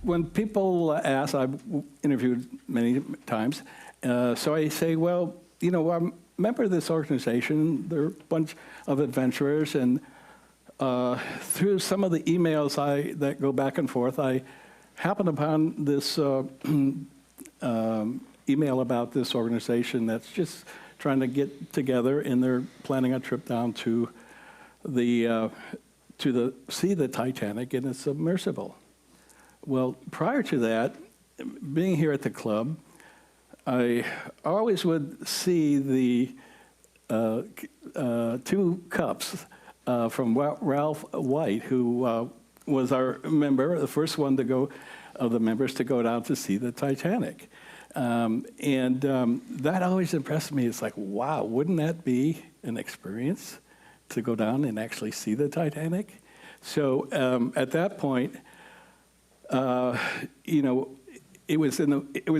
when people ask, I've interviewed many times, so I say, well, you know, I'm a member of this organization. There are a bunch of adventurers, and through some of the emails that go back and forth, I happened upon this email about this organization that's just trying to get together, and they're planning a trip down to see the Titanic in a submersible. Well, prior to that, being here at the club, I always would see the two cups from Ralph White, who was our member, the first one to go, of the members to go down to see the Titanic. That always impressed me. It's like, wow, wouldn't that be an experience to go down and actually see the Titanic? So at that point, you know, it was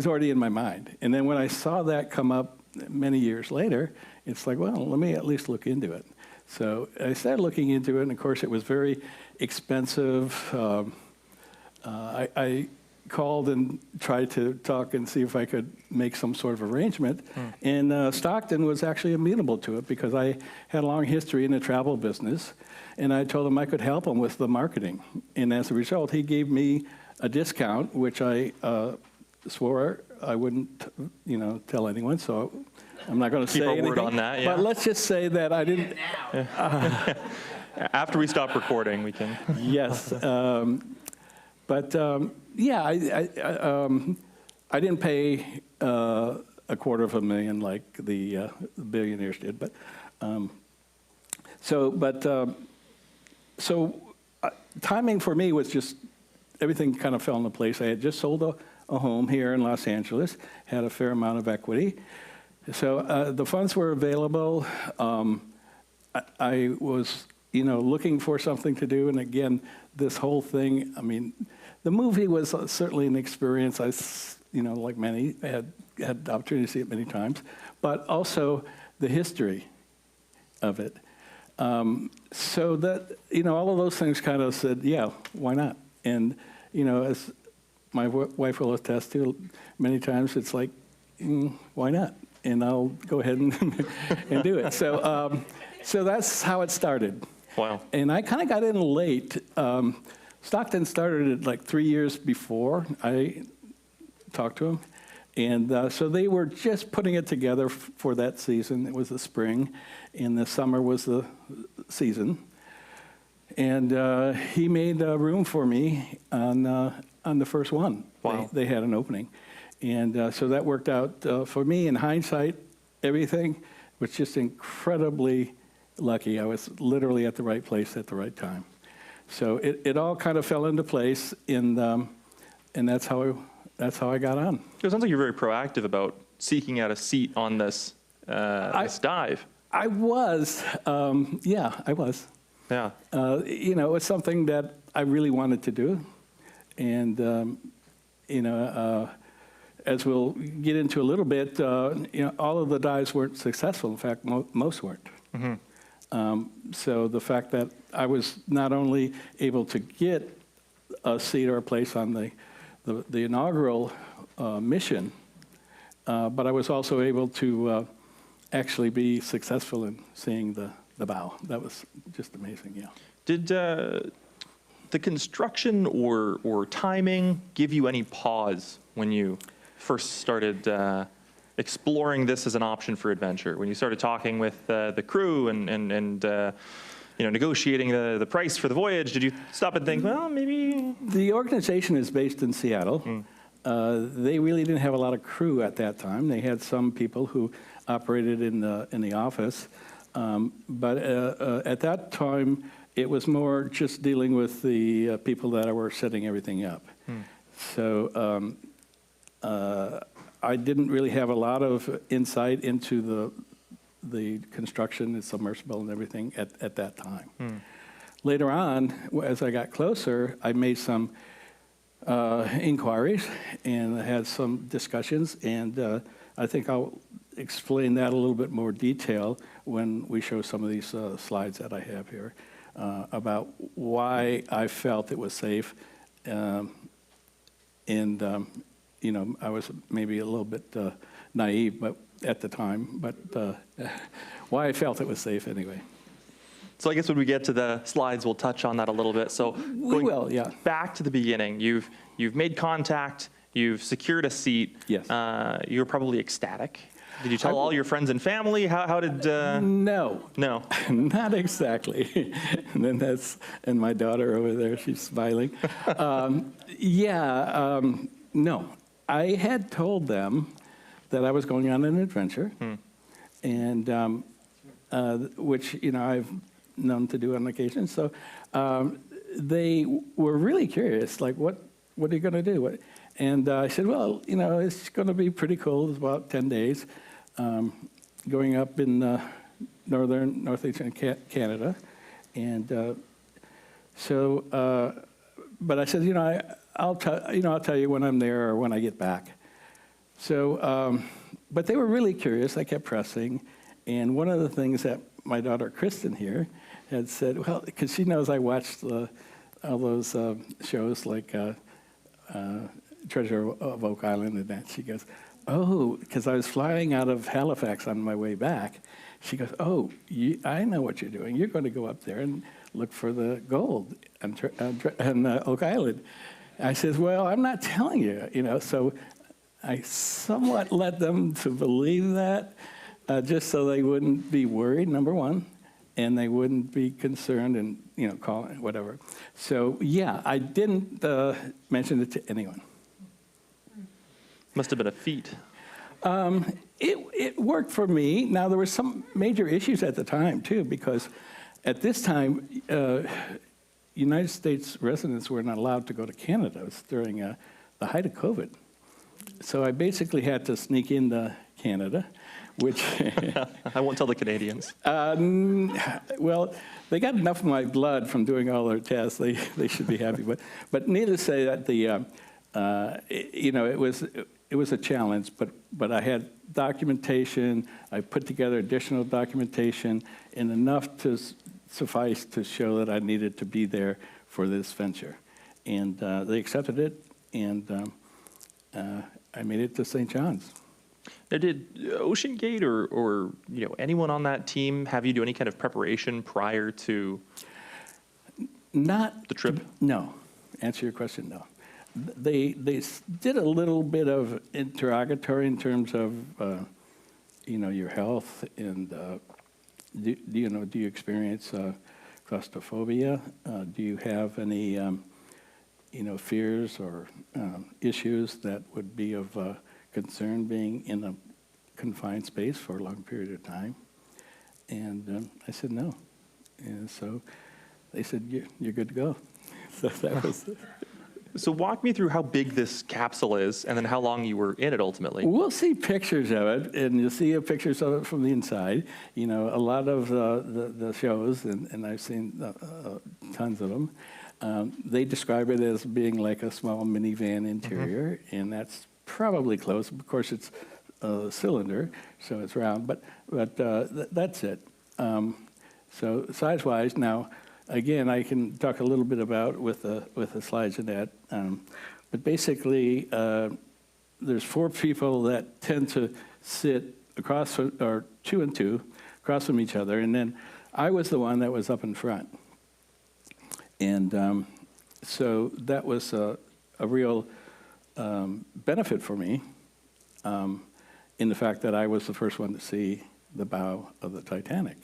already in my mind. And then when I saw that come up many years later, it's like, well, let me at least look into it. So I started looking into it, and of course it was very expensive. I called and tried to talk and see if I could make some sort of arrangement. And Stockton was actually amenable to it because I had a long history in the travel business, and I told him I could help him with the marketing. And as a result, he gave me a discount, which I swore I wouldn't, you know, tell anyone. So I'm not going to say anything. Keep our word on that. Yeah. But let's just say that I didn't. After we stop recording, we can. Yes. Yeah, I didn't pay $250,000 like the billionaires did, but timing for me was just everything kind of fell into place. I had just sold a home here in Los Angeles, had a fair amount of equity, so the funds were available. I was, you know, looking for something to do, and again, this whole thing. I mean, the movie was certainly an experience. I, you know, like many, had the opportunity to see it many times, but also the history of it. So that, you know, all of those things kind of said, yeah, why not? And, you know, as my wife will attest to many times, it's like, why not? And I'll go ahead and, and do it. So, so that's how it started. Wow. And I kind of got in late. Stockton started it like 3 years before I talked to him. And so they were just putting it together for that season. It was the spring, and the summer was the season. And he made room for me on the first one. Wow. They had an opening. And so that worked out for me. In hindsight, everything was just incredibly lucky. I was literally at the right place at the right time. So it all kind of fell into place, and that's how I got on. It sounds like you're very proactive about seeking out a seat on this this dive. I was, yeah, I was. Yeah. You know, it was something that I really wanted to do, and you know, as we'll get into a little bit, you know, all of the dives weren't successful. In fact, most weren't. Mm-hmm. So the fact that I was not only able to get a seat or a place on the inaugural mission, but I was also able to actually be successful in seeing the bow. That was just amazing, yeah. Did the construction or timing give you any pause when you first started exploring this as an option for adventure? When you started talking with the crew and you know, negotiating the price for the voyage, did you stop and think, well, maybe? The organization is based in Seattle. They really didn't have a lot of crew at that time. They had some people who operated in the office, but at that time, it was more just dealing with the people that were setting everything up. So I didn't really have a lot of insight into the construction and submersible and everything at that time. Later on, as I got closer, I made some inquiries and had some discussions, and I think I'll explain that a little bit more detail when we show some of these slides that I have here about why I felt it was safe And, you know, I was maybe a little bit naive but at the time, but why I felt it was safe anyway. So I guess when we get to the slides, we'll touch on that a little bit. So We will, yeah. back to the beginning, you've made contact, you've secured a seat. Yes. You were probably ecstatic. Did you tell all your friends and family? How did? No. No. Not exactly. And then and my daughter over there, she's smiling. No. I had told them that I was going on an adventure, and which, you know, I've known to do on occasion. So they were really curious, like, what are you going to do? And I said, well, you know, it's going to be pretty cold. It's about 10 days. Going up in northeastern Canada, and but I said, you know, I'll tell you when I'm there or when I get back. So, but they were really curious. I kept pressing, and one of the things that my daughter Kristen here had said, well, because she knows I watched all those shows like Treasure of Oak Island and that, she goes, oh, because I was flying out of Halifax on my way back. She goes, oh, I know what you're doing. You're going to go up there and look for the gold on Oak Island. I said, well, I'm not telling you, you know. So I somewhat led them to believe that, just so they wouldn't be worried, number one, and they wouldn't be concerned and, you know, call whatever. So, yeah, I didn't mention it to anyone. Must have been a feat. It worked for me. Now, there were some major issues at the time, too, because at this time, United States residents were not allowed to go to Canada. It was during the height of COVID. So I basically had to sneak into Canada, which... I won't tell the Canadians. Well, they got enough of my blood from doing all their tests. They should be happy. But needless to say that you know, it was a challenge, but I had documentation. I put together additional documentation and enough to suffice to show that I needed to be there for this venture. And they accepted it, and I made it to St. John's. Now, did OceanGate or you know, anyone on that team have you do any kind of preparation prior to Not the trip? No. Answer your question, no. They did a little bit of interrogatory in terms of, you know, your health and, do you experience claustrophobia? Do you have any, you know, fears or issues that would be of concern being in a confined space for a long period of time? And I said no. And so they said, you're good to go. So that was... So walk me through how big this capsule is and then how long you were in it ultimately. We'll see pictures of it, and you'll see pictures of it from the inside. You know, a lot of the shows, and I've seen tons of them, they describe it as being like a small minivan interior, and that's probably close. Of course, it's a cylinder, so it's round, but that's it. So size-wise, now, again, I can talk a little bit about with the slides and that, but basically, there's 4 people that tend to sit across, or 2 and 2, across from each other, and then I was the one that was up in front. And so that was a real benefit for me in the fact that I was the first one to see the bow of the Titanic.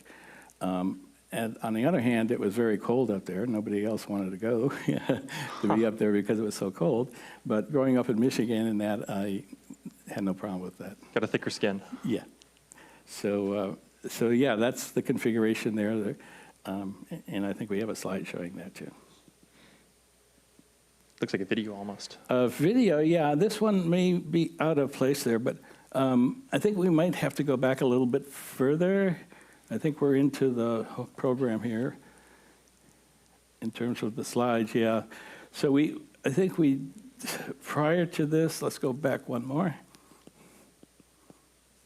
And on the other hand, it was very cold up there. Nobody else wanted to go to be up there because it was so cold. But growing up in Michigan and that, I had no problem with that. Got a thicker skin. Yeah. So yeah, that's the configuration there. And I think we have a slide showing that too. Looks like a video almost. Video, yeah. This one may be out of place there, but I think we might have to go back a little bit further. I think we're into the program here in terms of the slides, yeah. So I think prior to this, let's go back one more.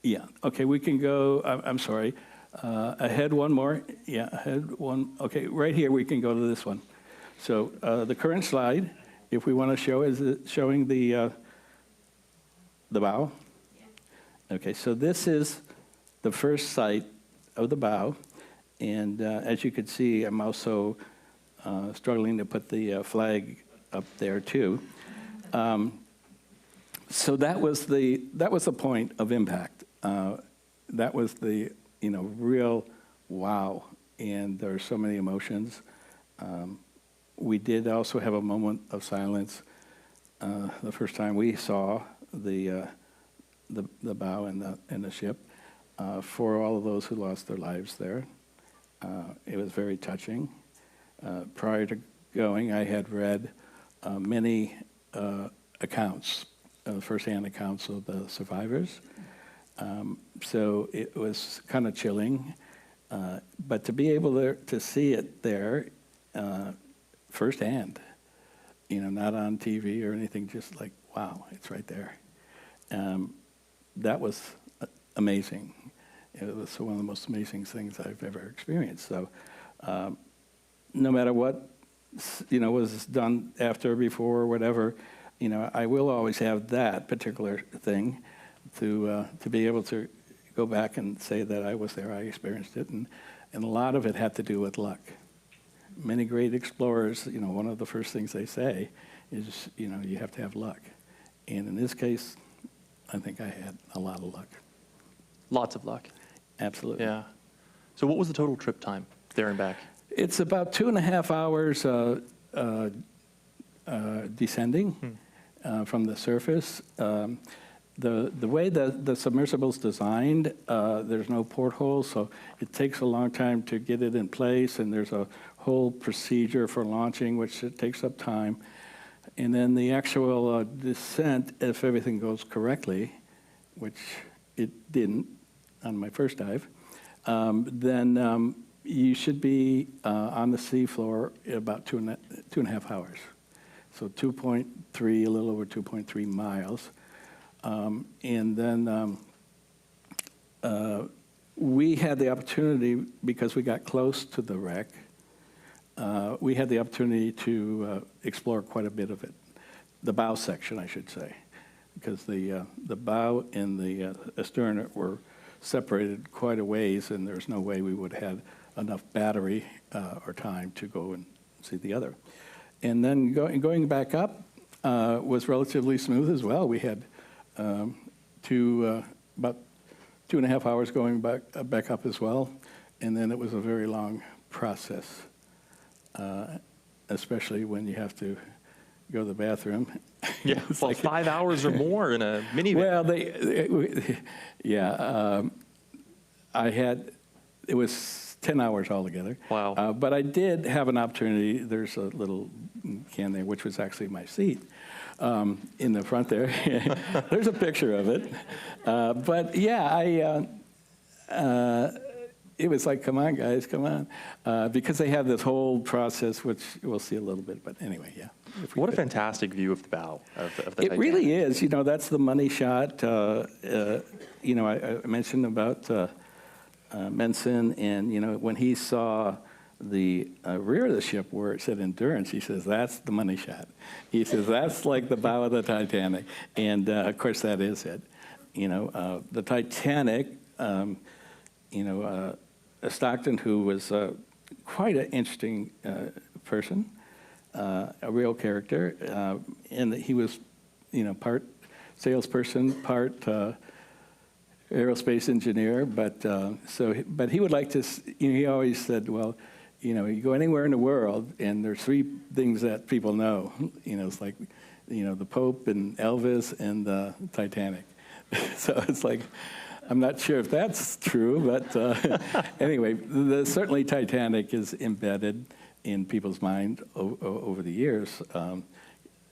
Yeah, okay, we can go, I'm sorry, ahead one more. Yeah, ahead one, okay, right here we can go to this one. So the current slide, if we want to show, is it showing the bow? Okay, so this is the first sight of the bow, and as you can see, I'm also struggling to put the flag up there too. So that was the point of impact. That was the real wow, and there are so many emotions. We did also have a moment of silence the first time we saw the bow and the ship for all of those who lost their lives there. It was very touching. Prior to going, I had read many accounts, first-hand accounts of the survivors. So it was kind of chilling. But to be able to see it there firsthand, not on TV or anything, just like, wow, it's right there. That was amazing. It was one of the most amazing things I've ever experienced. So no matter what, was done after or before or whatever, I will always have that particular thing to be able to go back and say that I was there, I experienced it, and a lot of it had to do with luck. Many great explorers, one of the first things they say is, you have to have luck. And in this case, I think I had a lot of luck. Lots of luck. Absolutely. Yeah. So what was the total trip time there and back? It's about 2.5 hours descending from the surface. The way the submersible's designed, there's no portholes, so it takes a long time to get it in place, and there's a whole procedure for launching, which it takes up time. And then the actual descent, if everything goes correctly, which it didn't on my first dive, then you should be on the seafloor in about 2.5 hours. So 2.3, a little over 2.3 miles. And then we had the opportunity, because we got close to the wreck, we had the opportunity to explore quite a bit of it. The bow section, I should say, because the bow and the astern were separated quite a ways, and there's no way we would have enough battery or time to go and see the other. And then going back up was relatively smooth as well. We had about 2.5 hours going back up as well, and then it was a very long process, especially when you have to go to the bathroom. Yeah, well, like 5 hours or more in a minivan. Well, it was 10 hours altogether. Wow. But I did have an opportunity. There's a little can there, which was actually my seat in the front there. There's a picture of it. But yeah, it was like, come on, guys, come on. Because they have this whole process, which we'll see a little bit. But anyway, yeah. What a fantastic view of the bow of the Titanic. It really is. That's the money shot. I mentioned about Menson, and, when he saw the rear of the ship where it said Endurance, he says, that's the money shot. He says, that's like the bow of the Titanic. And, of course, that is it. The Titanic, Stockton, who was quite an interesting person, a real character, and he was, part salesperson, part aerospace engineer, but he would like to. He always said, well, you go anywhere in the world, and there's 3 things that people know. It's like, the Pope and Elvis and the Titanic. So it's like, I'm not sure if that's true, but anyway, certainly Titanic is embedded in people's mind over the years.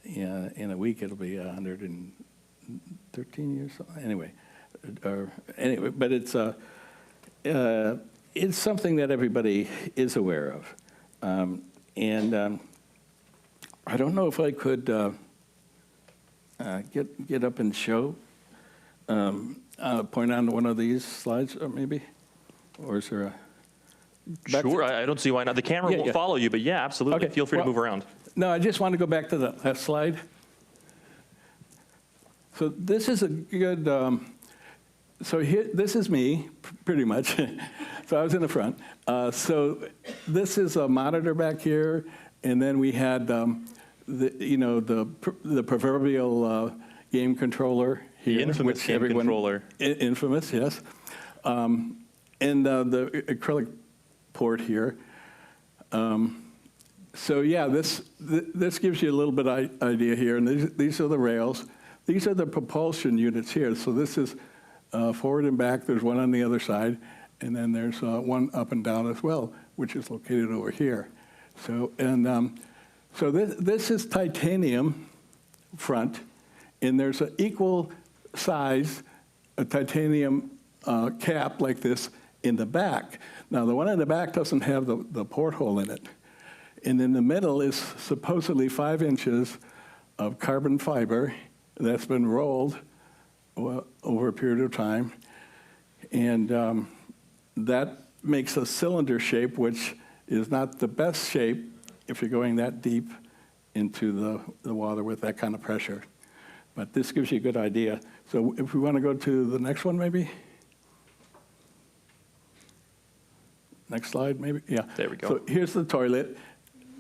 In a week, it'll be 113 years. Anyway, but it's something that everybody is aware of, and I don't know if I could get up and show. Point on one of these slides, maybe, or is there a? Sure, I don't see why not. The camera won't follow you, but yeah, absolutely. Okay. Feel free to move around. No, I just want to go back to the last slide. So this is a good, so here, this is me, pretty much. So I was in the front. So this is a monitor back here, and then we had the proverbial game controller here. The infamous which game controller. Infamous, yes. And the acrylic port here. So yeah, this gives you a little bit of idea here, and these are the rails. These are the propulsion units here. So this is forward and back. There's one on the other side, and then there's one up and down as well, which is located over here. So so this is titanium front, and there's an equal size titanium cap like this in the back. Now the one in the back doesn't have the porthole in it. And in the middle is supposedly 5 inches of carbon fiber that's been rolled over a period of time. And that makes a cylinder shape, which is not the best shape if you're going that deep into the water with that kind of pressure. But this gives you a good idea. So if we want to go to the next one, maybe? Next slide, maybe? Yeah. There we go. So here's the toilet.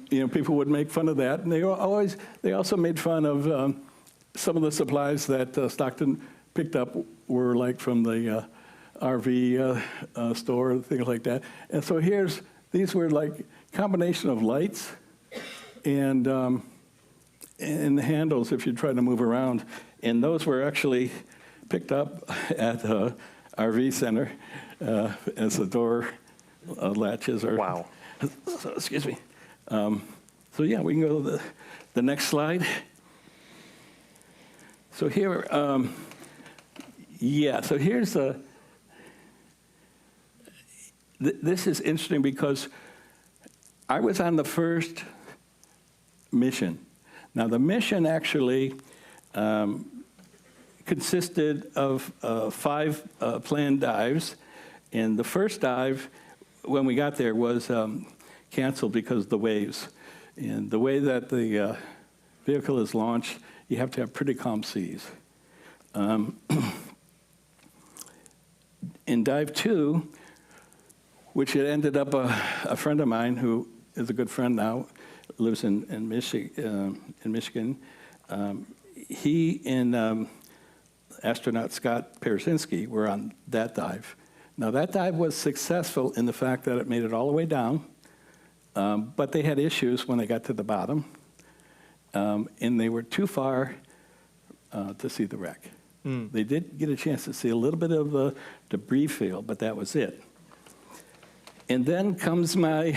People would make fun of that. And they also made fun of some of the supplies that Stockton picked up were like from the RV store, things like that. And so these were like combination of lights and the handles if you try to move around. And those were actually picked up at the RV center as the door latches are. Wow. So, excuse me. So yeah, we can go to the next slide. So here, so here's this is interesting because I was on the first mission. Now the mission actually consisted of 5 planned dives, and the first dive, when we got there, was canceled because of the waves. And the way that the vehicle is launched, you have to have pretty calm seas. In dive 2, which had ended up a friend of mine who is a good friend now, lives in Michigan. He and astronaut Scott Persinski were on that dive. Now that dive was successful in the fact that it made it all the way down, but they had issues when they got to the bottom, and they were too far to see the wreck. They did get a chance to see a little bit of the debris field, but that was it. And then comes my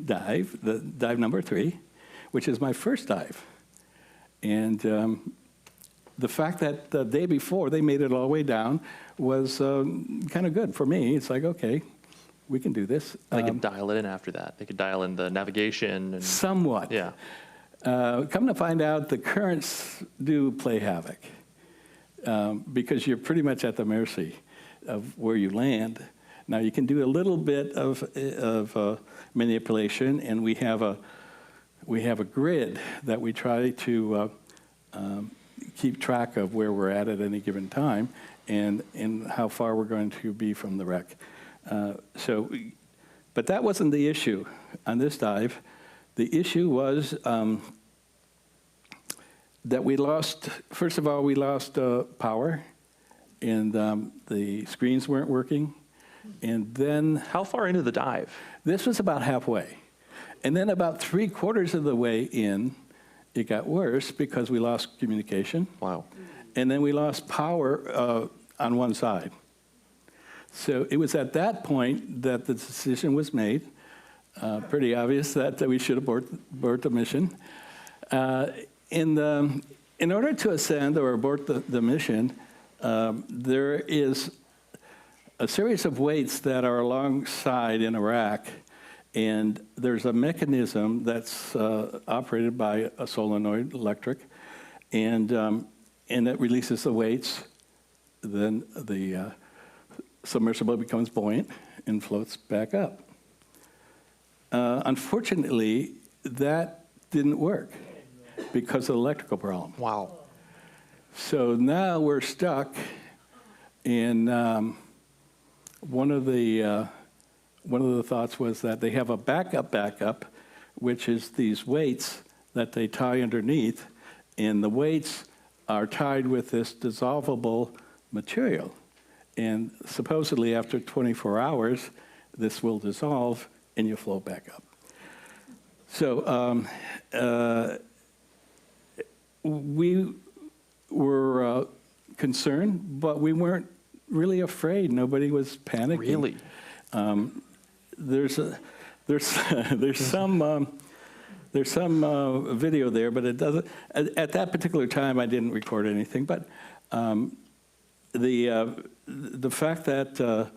dive, the dive number 3, which is my first dive. And the fact that the day before they made it all the way down was kind of good for me. It's like, okay, we can do this. They could dial it in after that. They could dial in the navigation. And somewhat. Yeah. Come to find out, the currents do play havoc because you're pretty much at the mercy of where you land. Now, you can do a little bit of manipulation, and we have a grid that we try to keep track of where we're at any given time and how far we're going to be from the wreck. But that wasn't the issue on this dive. The issue was that we lost, first of all, we lost power, and the screens weren't working. And then... How far into the dive? This was about halfway. And then about 3/4 of the way in, it got worse because we lost communication. Wow. And then we lost power on one side. So it was at that point that the decision was made, pretty obvious that we should abort the mission. In order to ascend or abort the mission, there is a series of weights that are alongside in a rack, and there's a mechanism that's operated by a solenoid electric, and it releases the weights. Then the submersible becomes buoyant and floats back up. Unfortunately, that didn't work because of the electrical problem. Wow. So now we're stuck in one of the thoughts was that they have a backup, which is these weights that they tie underneath, and the weights are tied with this dissolvable material. And supposedly after 24 hours, this will dissolve and you float back up. So we were concerned, but we weren't really afraid. Nobody was panicking. Really? There's some video there, but it doesn't. At that particular time, I didn't record anything. But the fact that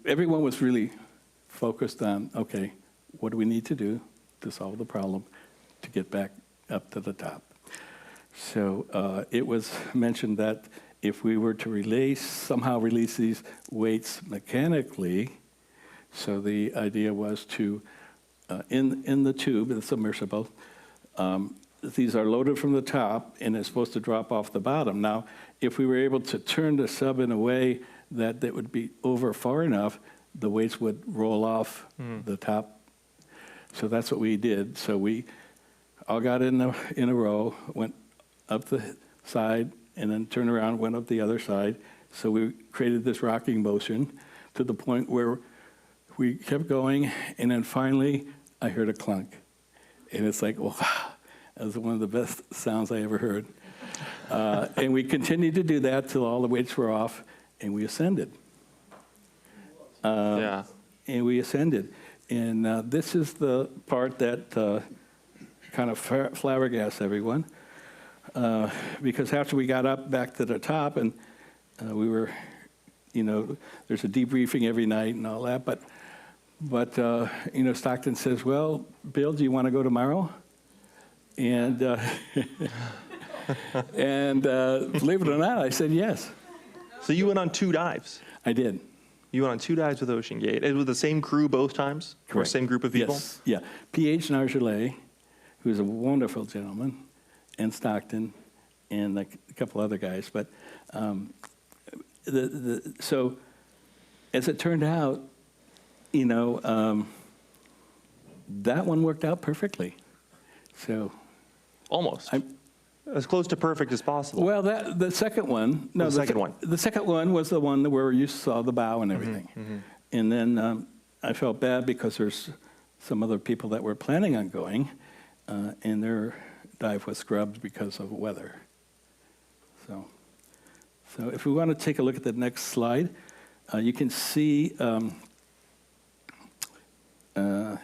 everyone was really focused on, okay, what do we need to do to solve the problem to get back up to the top? So it was mentioned that if we were to somehow release these weights mechanically, so the idea was to, in the tube, the submersible, these are loaded from the top and it's supposed to drop off the bottom. Now, if we were able to turn the sub in a way that it would be over far enough, the weights would roll off the top. So that's what we did. So we all got in a row, went up the side, and then turned around, went up the other side. So we created this rocking motion to the point where we kept going, and then finally I heard a clunk. And it's like, wow, that was one of the best sounds I ever heard. And we continued to do that till all the weights were off, and we ascended. Yeah. And we ascended. And this is the part that kind of flabbergasts everyone. Because after we got up back to the top, and we were, there's a debriefing every night and all that, but Stockton says, well, Bill, do you want to go tomorrow? And believe it or not, I said yes. So you went on 2 dives? I did. You went on 2 dives with OceanGate. It was the same crew both times? Correct. Or same group of people? Yes, yeah. P.H. Nargelet, who's a wonderful gentleman, and Stockton, and a couple other guys. But so as it turned out, that one worked out perfectly. So Almost. As close to perfect as possible. well, the second one. No, The second one. The second one was the one where you saw the bow and everything. And then I felt bad because there's some other people that were planning on going, and their dive was scrubbed because of weather. So if we want to take a look at the next slide, you can see, if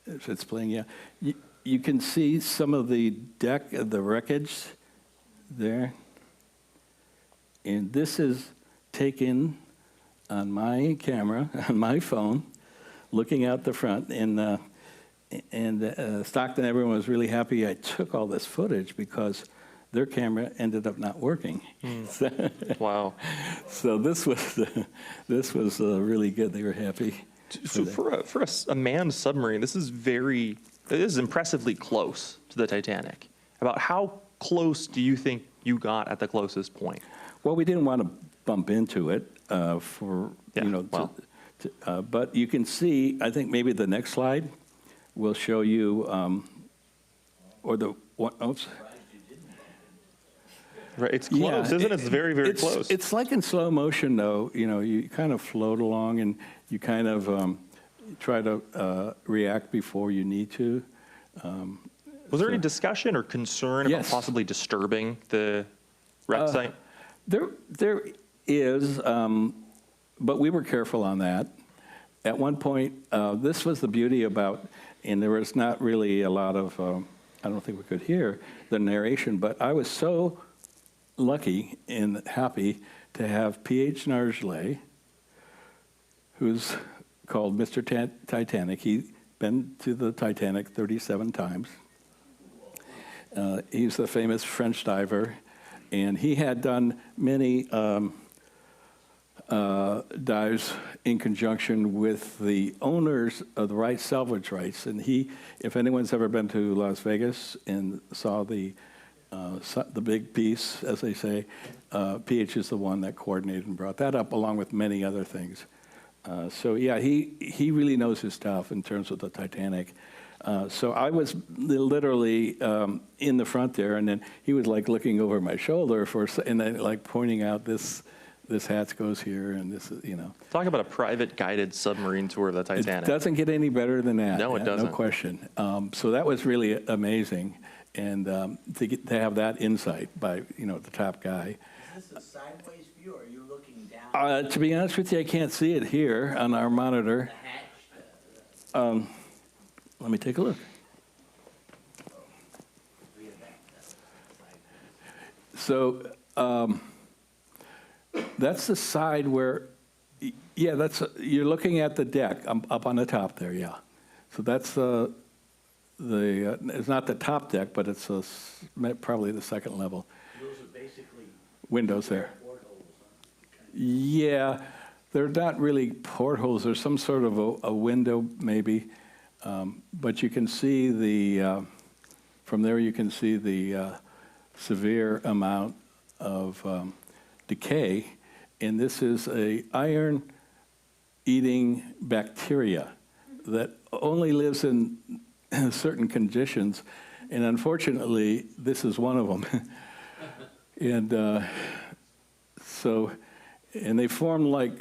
it's playing, yeah. You can see some of the deck of the wreckage there. And this is taken on my camera, on my phone, looking out the front. And Stockton, everyone was really happy I took all this footage because their camera ended up not working. Wow. So this was really good. They were happy. So for a manned submarine, this is impressively close to the Titanic. About how close do you think you got at the closest point? Well, we didn't want to bump into it but you can see, I think maybe the next slide will show you, oops. Right, it's close, isn't it? It's very, very close. It's like in slow motion, though. You kind of float along and you kind of try to react before you need to. Was there any discussion or concern about possibly disturbing the wreck site? There is, but we were careful on that. At one point, this was the beauty about, and there was not really a lot of, I don't think we could hear the narration, but I was so lucky and happy to have P.H. Nargelet, who's called Mr. Titanic. He's been to the Titanic 37 times. He's the famous French diver, and he had done many dives in conjunction with the owners of the salvage rights. And if anyone's ever been to Las Vegas and saw the big piece, as they say, PH is the one that coordinated and brought that up, along with many other things. So yeah, he really knows his stuff in terms of the Titanic. So I was literally in the front there, and then he was like looking over my shoulder and then like pointing out this hatch goes here, and this is, Talk about a private guided submarine tour of the Titanic. It doesn't get any better than that. No, it doesn't. No question. So that was really amazing, and to have that insight by the top guy. Is this a sideways view, or are you looking down? To be honest with you, I can't see it here on our monitor. The hatch, Let me take a look. So that's the side where, yeah, you're looking at the deck up on the top there, yeah. So that's it's not the top deck, but it's probably the second level. Those are basically Windows there. portholes. Huh? Yeah, they're not really portholes. There's some sort of a window maybe, but you can see from there you can see the severe amount of decay, and this is a iron-eating bacteria that only lives in certain conditions, and unfortunately, this is one of them. And and they form like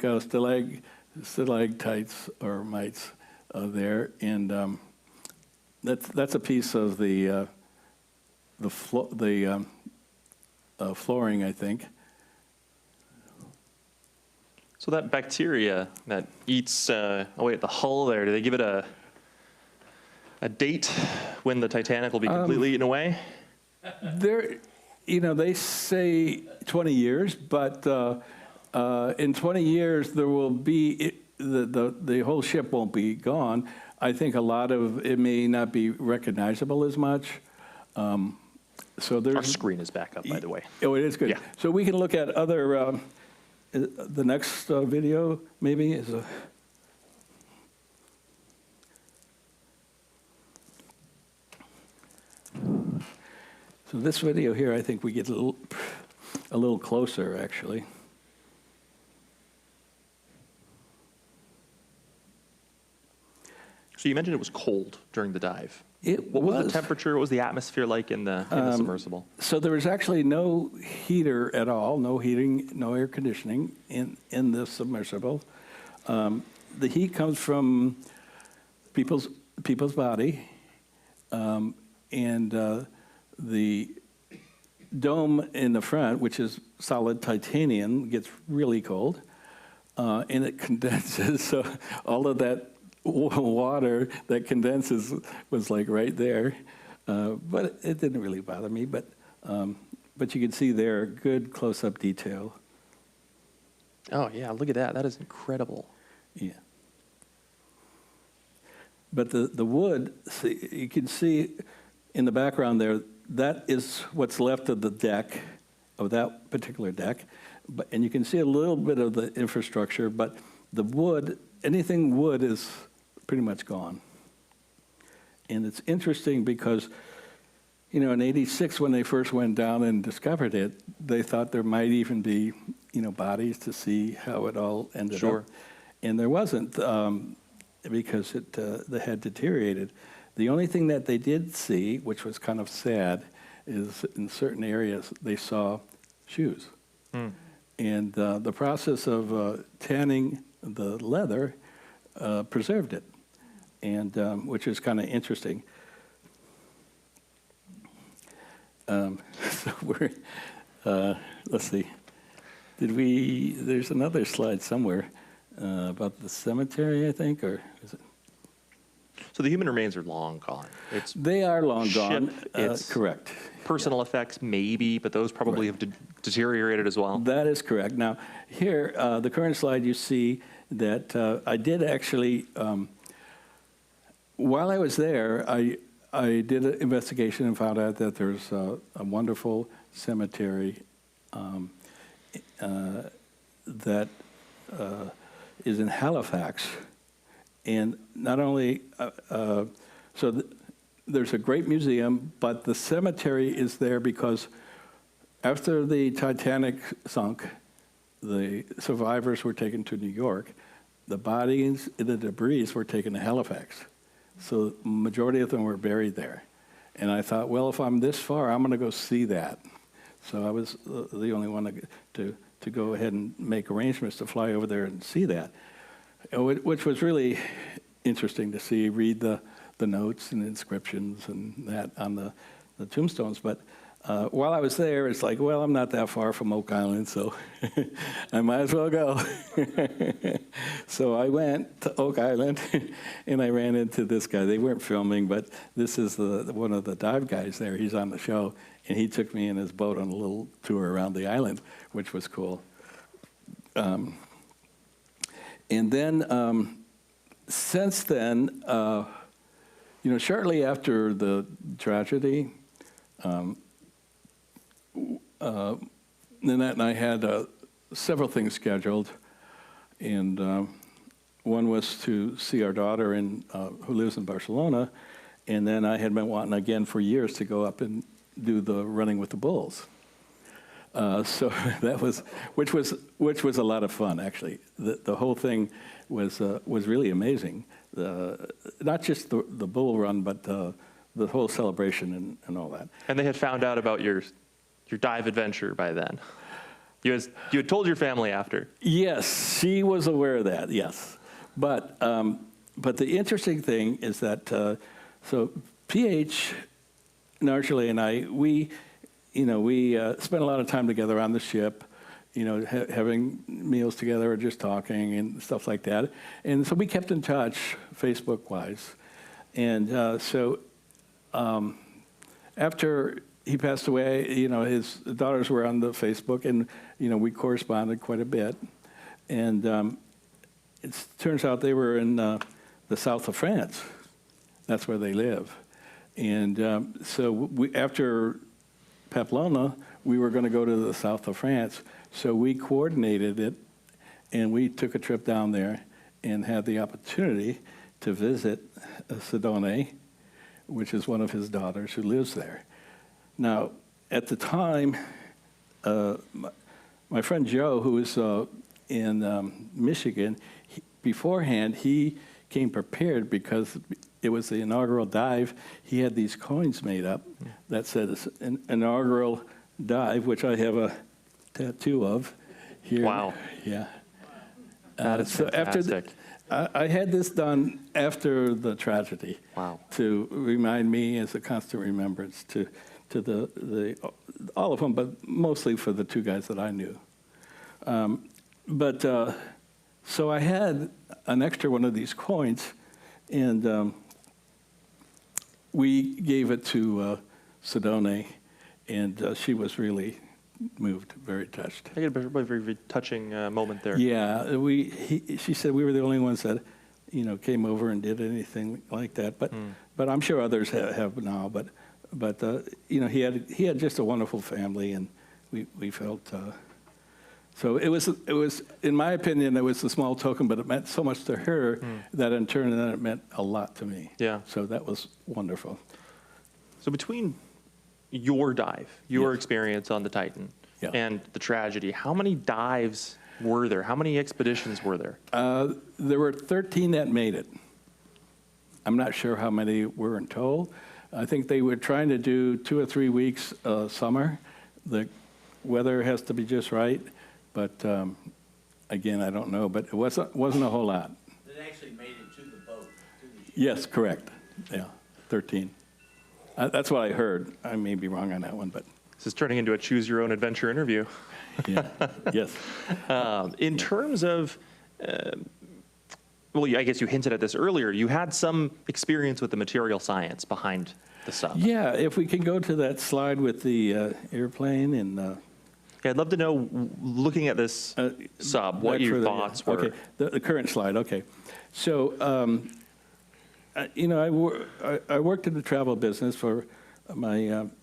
stalactites or mites there, and that's a piece of the flooring, I think. So that bacteria that eats away at the hull there, do they give it a date when the Titanic will be completely eaten away? They say 20 years, but in 20 years there will be the whole ship won't be gone. I think a lot of it may not be recognizable as much. So there's Our screen is back up, by the way. Oh, it is good. Yeah. So we can look at other. The next video maybe is a. So this video here, I think we get a little closer, actually. So you mentioned it was cold during the dive. What was the temperature? What was the atmosphere like in the submersible? So there was actually no heater at all, no heating, no air conditioning in the submersible. The heat comes from people's body, and the dome in the front, which is solid titanium, gets really cold, and it condenses. So all of that water that condenses was like right there, but it didn't really bother me. But you can see there good close-up detail. Oh yeah, look at that. That is incredible. Yeah. But the wood, see, you can see in the background there, that is what's left of the deck, of that particular deck. And you can see a little bit of the infrastructure, but the wood, anything wood is pretty much gone. And it's interesting because, in '86 when they first went down and discovered it, they thought there might even be, bodies to see how it all ended up. And there wasn't, because the had deteriorated. The only thing that they did see, which was kind of sad, is in certain areas they saw shoes. And the process of tanning the leather preserved it, and which is kind of interesting. So we're, let's see, there's another slide somewhere about the cemetery, I think, or is it? So the human remains are long gone. They are long gone, it's correct. Personal effects, maybe, but those probably have deteriorated as well. That is correct. Now, here, the current slide, you see that I did actually, while I was there, I did an investigation and found out that there's a wonderful cemetery that is in Halifax. And not only, there's a great museum, but the cemetery is there because after the Titanic sunk, the survivors were taken to New York. The bodies, the debris were taken to Halifax. So the majority of them were buried there. And I thought, well, if I'm this far, I'm going to go see that. So I was the only one to go ahead and make arrangements to fly over there and see that, which was really interesting to see, read the notes and inscriptions and that on the tombstones. But while I was there, it's like, well, I'm not that far from Oak Island, so I might as well go. So I went to Oak Island, and I ran into this guy. They weren't filming, but this is one of the dive guys there. He's on the show, and he took me in his boat on a little tour around the island, which was cool. And then, since then, shortly after the tragedy, Nanette and I had several things scheduled, and one was to see our daughter who lives in Barcelona, and then I had been wanting again for years to go up and do the running with the bulls. So that was, which was a lot of fun actually. The whole thing was really amazing. Not just the bull run, but the whole celebration and all that. And they had found out about your dive adventure by then. You had told your family after. Yes, she was aware of that. Yes, but the interesting thing is that so PH, Narjale, and I we spent a lot of time together on the ship, having meals together or just talking and stuff like that. And so we kept in touch Facebook-wise. And so after he passed away, his daughters were on the Facebook, and, we corresponded quite a bit. And it turns out they were in the south of France. That's where they live. And so after Pamplona, we were going to go to the south of France. So we coordinated it, and we took a trip down there and had the opportunity to visit Sidone, which is one of his daughters who lives there. Now, at the time, my friend Joe, who was in Michigan, beforehand, he came prepared because it was the inaugural dive. He had these coins made up that said an inaugural dive, which I have a tattoo of here. Wow. Yeah. That is fantastic. I had this done after the tragedy. Wow. To remind me as a constant remembrance to all of them, but mostly for the two guys that I knew. So I had an extra one of these coins, and we gave it to Sidone, and she was really moved, very touched. I get a very, very touching moment there. Yeah, she said we were the only ones that, came over and did anything like that. But I'm sure others have now. But he had just a wonderful family, and we felt. So it was, in my opinion, it was a small token, but it meant so much to her that in turn, then it meant a lot to me. Yeah. So that was wonderful. So between your dive, your Yes. experience on the Titan, Yeah. and the tragedy, how many dives were there? How many expeditions were there? There were 13 that made it. I'm not sure how many were in total. I think they were trying to do 2 or 3 weeks summer. The weather has to be just right, but again, I don't know. But it wasn't a whole lot. That actually made it to the boat, to the ship. Yes, correct. Yeah, 13. That's what I heard. I may be wrong on that one, but This is turning into a choose-your-own-adventure interview. yeah, yes. In terms of, well, I guess you hinted at this earlier, you had some experience with the material science behind the sub. Yeah, if we can go to that slide with the airplane and. Yeah, I'd love to know, looking at this sub, what your thoughts were. Okay, the current slide, okay. So, I worked in the travel business for my aunt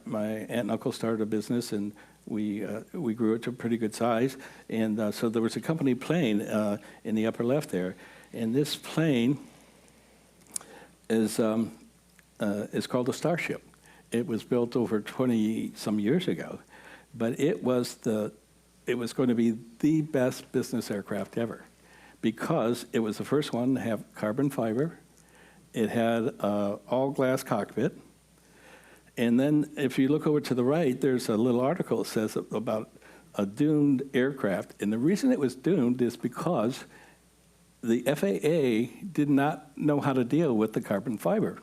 and uncle started a business, and we grew it to a pretty good size. And so there was a company plane in the upper left there. And this plane is called a Starship. It was built over 20-some years ago, but it was going to be the best business aircraft ever because it was the first one to have carbon fiber. It had all-glass cockpit. And then if you look over to the right, there's a little article that says about a doomed aircraft. And the reason it was doomed is because the FAA did not know how to deal with the carbon fiber.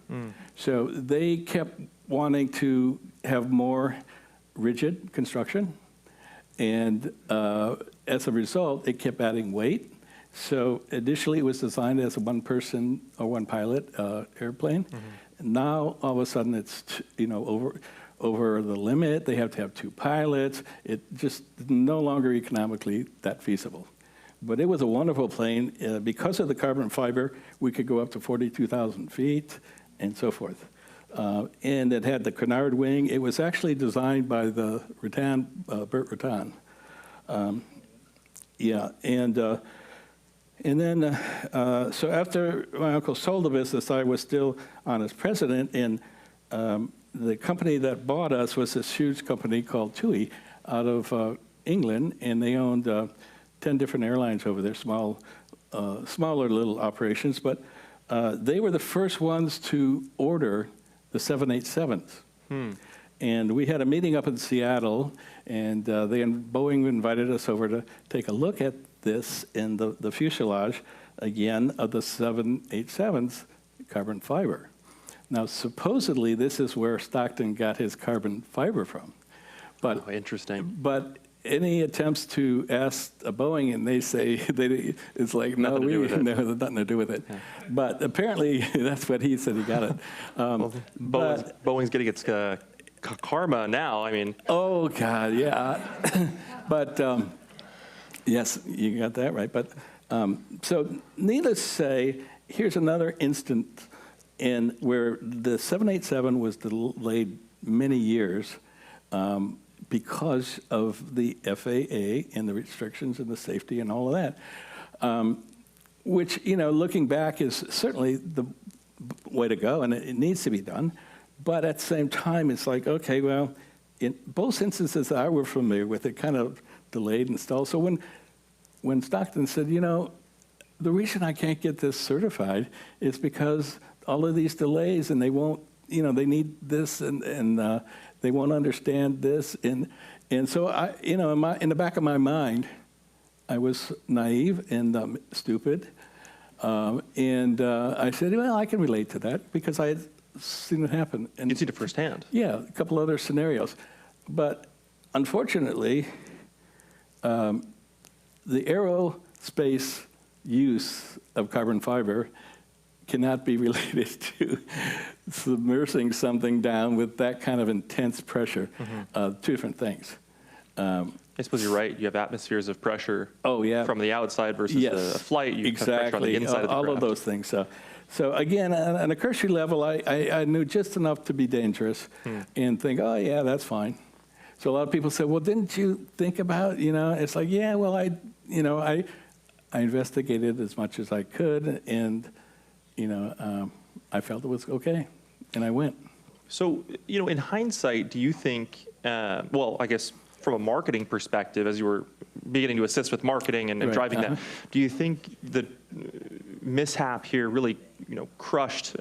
So they kept wanting to have more rigid construction. And as a result, it kept adding weight. So initially it was designed as a one-person or one-pilot airplane. Now all of a sudden it's over the limit. They have to have two pilots. It just no longer economically that feasible. But it was a wonderful plane. Because of the carbon fiber, we could go up to 42,000 feet and so forth. And it had the canard wing. It was actually designed by the Burt Rutan. And then, so after my uncle sold the business, I was still on as president, and the company that bought us was this huge company called TUI out of England, and they owned 10 different airlines over there, smaller little operations, but they were the first ones to order the 787s. And we had a meeting up in Seattle, and Boeing invited us over to take a look at this in the fuselage, again, of the 787's carbon fiber. Now, supposedly, this is where Stockton got his carbon fiber from. But, interesting. But any attempts to ask Boeing, and they say, it's like, no, Nothing to do with it. no, nothing to do with it. Yeah. But apparently, that's what he said, he got it. Boeing's getting its karma now, I mean. Oh, God, yeah. But, yes, you got that right. But so needless to say, here's another instant in where the 787 was delayed many years because of the FAA and the restrictions and the safety and all of that, which, looking back is certainly the way to go, and it needs to be done. But at the same time, it's like, okay, well, in both instances I were familiar with, it kind of delayed and stalled. So when Stockton said, the reason I can't get this certified is because all of these delays, and they won't, they need this, and they won't understand this, and so I, in the back of my mind, I was naive and stupid, and I said, well, I can relate to that because I had seen it happen. And You'd seen it firsthand. Yeah, a couple other scenarios, but unfortunately, the aerospace use of carbon fiber cannot be related to submersing something down with that kind of intense pressure. Two different things. I suppose you're right. You have atmospheres of pressure from the outside versus a flight. You have pressure on the inside of the all craft. of those things. So again, on a cursory level, I knew just enough to be dangerous and think, oh, yeah, that's fine. So a lot of people say, well, didn't you think about, it's like, yeah, well, I investigated as much as I could, and, I felt it was okay, and I went. So, in hindsight, do you think, well, I guess from a marketing perspective, as you were beginning to assist with marketing and driving that, do you think the mishap here really, crushed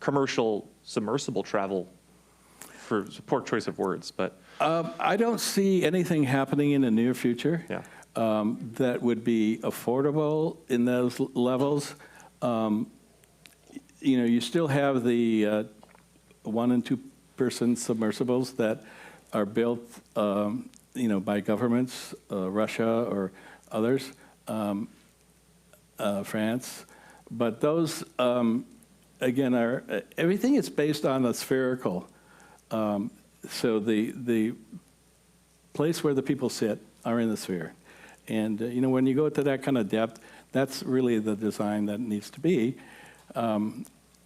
commercial submersible travel? For poor choice of words, but I don't see anything happening in the near future that would be affordable in those levels. You still have the 1- and 2-person submersibles that are built, by governments, Russia or others, France. But those, again, everything is based on a spherical. So the place where the people sit are in the sphere. And, when you go to that kind of depth, that's really the design that needs to be.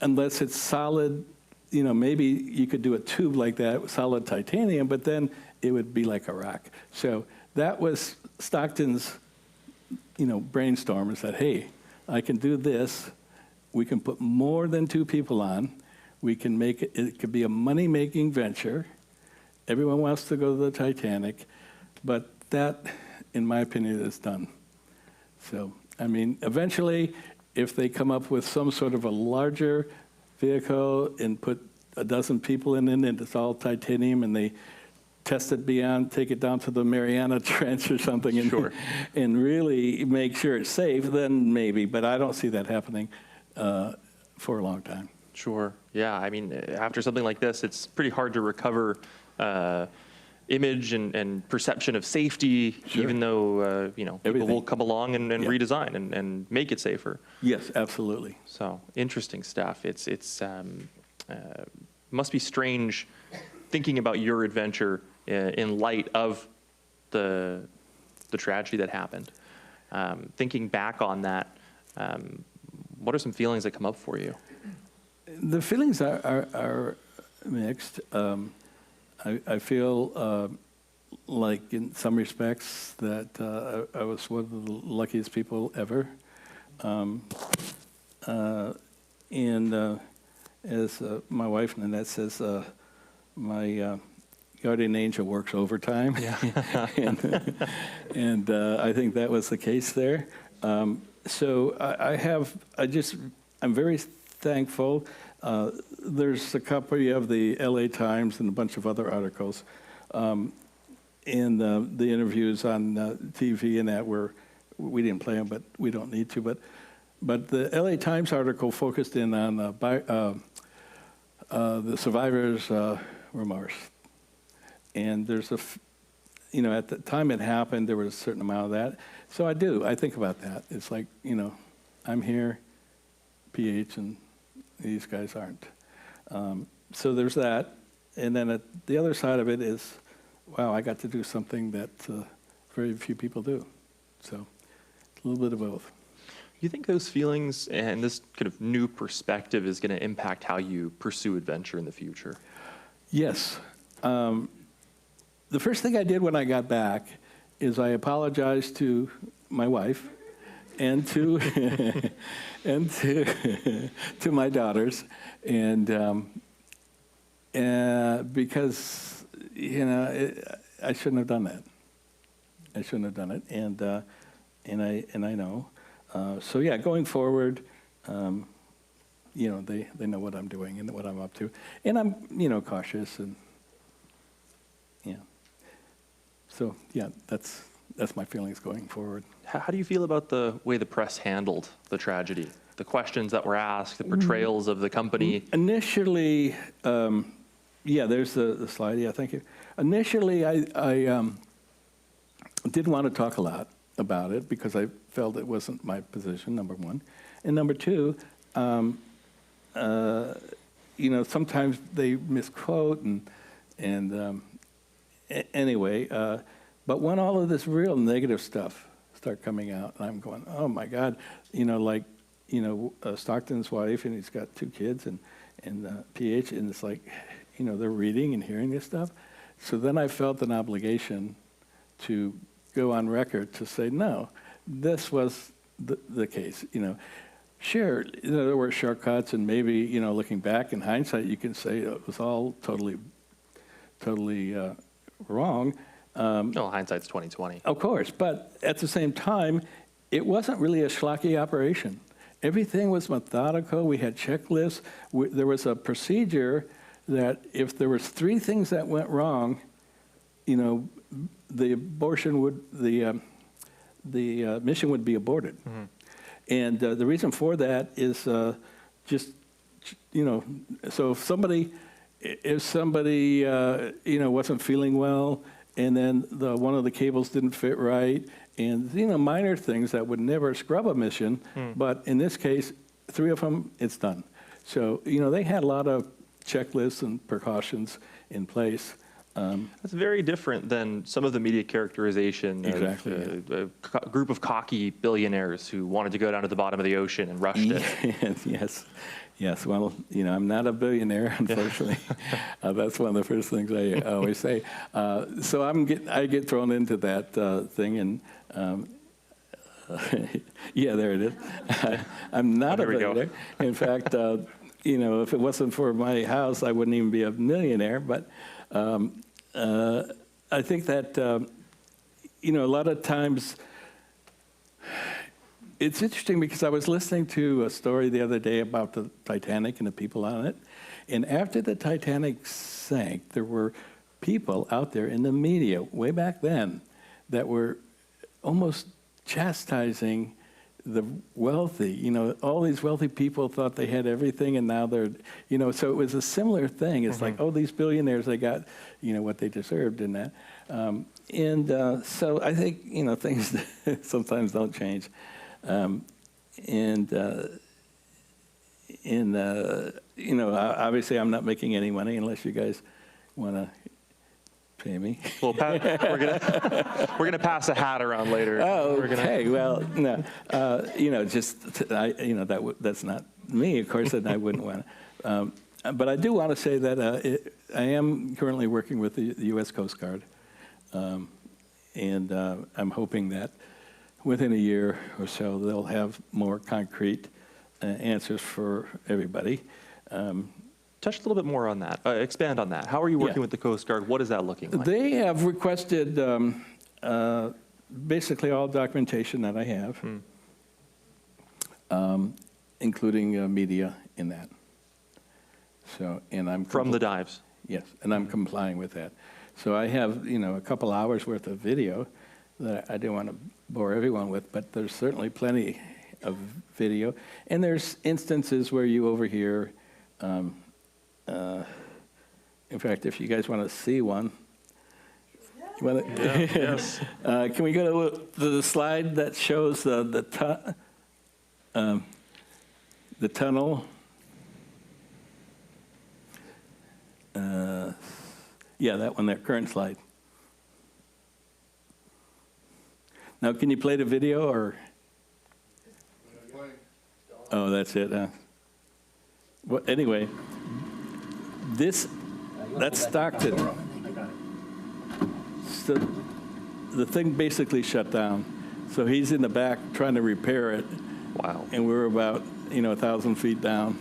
Unless it's solid maybe you could do a tube like that with solid titanium, but then it would be like a rock. So that was Stockton's, brainstorm, and said, hey, I can do this. We can put more than 2 people on. We can make it, it could be a money-making venture. Everyone wants to go to the Titanic, but that, in my opinion, is done. So, eventually, if they come up with some sort of a larger vehicle and put a dozen people in it, and it's all titanium, and they test it beyond, take it down to the Mariana Trench or something, and, Sure. and really make sure it's safe, then maybe. But I don't see that happening for a long time. Sure. Yeah. After something like this, it's pretty hard to recover image and perception of safety, Sure. even though, people Everything. will come along and Yeah. redesign and make it safer. Yes, absolutely. So interesting stuff. It's must be strange thinking about your adventure in light of the tragedy that happened. Thinking back on that, what are some feelings that come up for you? The feelings are mixed. I feel like in some respects that I was one of the luckiest people ever. And as my wife Nanette says, my guardian angel works overtime. Yeah. and I think that was the case there. So I'm very thankful. There's a copy of the LA Times and a bunch of other articles, and the interviews on TV and that we didn't play them, but we don't need to. But the LA Times article focused in on the survivors' remorse. And there's at the time it happened, there was a certain amount of that. So I think about that. It's like, I'm here, PH, and these guys aren't. So there's that. And then the other side of it is, wow, I got to do something that very few people do. So it's a little bit of both. You think those feelings and this kind of new perspective is going to impact how you pursue adventure in the future? Yes. The first thing I did when I got back is I apologized to my wife and to and to my daughters, and because I shouldn't have done that. I shouldn't have done it, and I know. So yeah, going forward, they know what I'm doing and what I'm up to, and I'm cautious, and yeah. So yeah, that's my feelings going forward. How do you feel about the way the press handled the tragedy? The questions that were asked, the portrayals of the company? Initially, there's the slide. Yeah, thank you. Initially, I didn't want to talk a lot about it because I felt it wasn't my position, number one. And number two, sometimes they misquote anyway, but when all of this real negative stuff start coming out, and I'm going, oh my God, Stockton's wife, and he's got 2 kids, and PH, and it's like, they're reading and hearing this stuff. So then I felt an obligation to go on record to say, no, this was the case. Sure, there were shortcuts, and maybe, looking back in hindsight, you can say it was all totally wrong. No, hindsight's 20/20. Of course, but at the same time, it wasn't really a schlocky operation. Everything was methodical. We had checklists. There was a procedure that if there was 3 things that went wrong, the mission would be aborted. Mm-hmm. And the reason for that is so if somebody wasn't feeling well, and then one of the cables didn't fit right, and minor things that would never scrub a mission, but in this case, 3 of them, it's done. So they had a lot of checklists and precautions in place. That's very different than some of the media characterization Exactly, of a group of cocky billionaires who wanted to go down to the bottom of the ocean and rushed it. Yes, Yes, well, I'm not a billionaire, unfortunately. That's one of the first things I always say. So I get thrown into that thing, and yeah, there it is. I'm not a billionaire. In fact, if it wasn't for my house, I wouldn't even be a millionaire. But I think that, a lot of times, it's interesting because I was listening to a story the other day about the Titanic and the people on it. And after the Titanic sank, there were people out there in the media way back then that were almost chastising the wealthy. All these wealthy people thought they had everything, and now they're, so it was a similar thing. It's like, oh, these billionaires, they got, what they deserved in that. So I think, things sometimes don't change. Obviously I'm not making any money unless you guys want to pay me. Well, we're gonna pass a hat around later. Oh, okay. Well, no, that's not me, of course, and I wouldn't want to. But I do want to say that I am currently working with the U.S. Coast Guard, and I'm hoping that within a year or so, they'll have more concrete answers for everybody. Touch a little bit more on that. Expand on that. How are you working with the Coast Guard? What is that looking like? They have requested basically all documentation that I have, including media in that. So, and I'm from the dives. Yes, and I'm complying with that. So I have, a couple hours worth of video that I didn't want to bore everyone with, but there's certainly plenty of video. And there's instances where you overhear, in fact, if you guys want to see one, Yes. Can we go to the slide that shows the tunnel? Yeah, that one there, current slide. Now, can you play the video, or? Oh, that's it, huh? Well, anyway, that's Stockton. So the thing basically shut down. So he's in the back trying to repair it. Wow. And we're about, 1,000 feet down.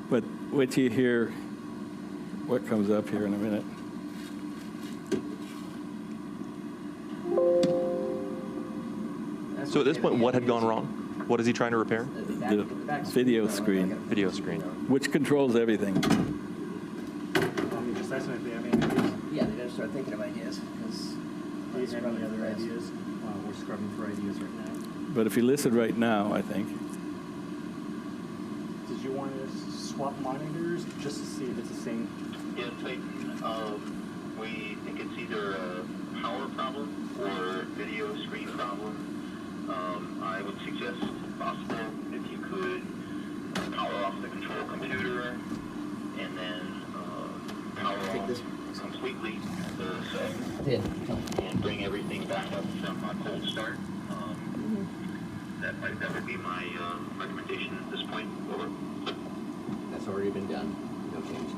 But wait till you hear what comes up here in a minute. So at this point, what had gone wrong? What is he trying to repair? The video screen, Video screen. which controls everything. Just asking if they have any ideas. Yeah, they gotta start thinking of ideas, because Do you have any other ideas? We're scrubbing for ideas right now. But if you listen right now, I think. Did you want to swap monitors just to see if it's the same? Yeah, we think it's either a power problem or video screen problem. I would suggest, if possible, if you could power off the control computer and then power off completely and bring everything back up from a cold start. That would be my recommendation at this point. Over. that's already been done. No change.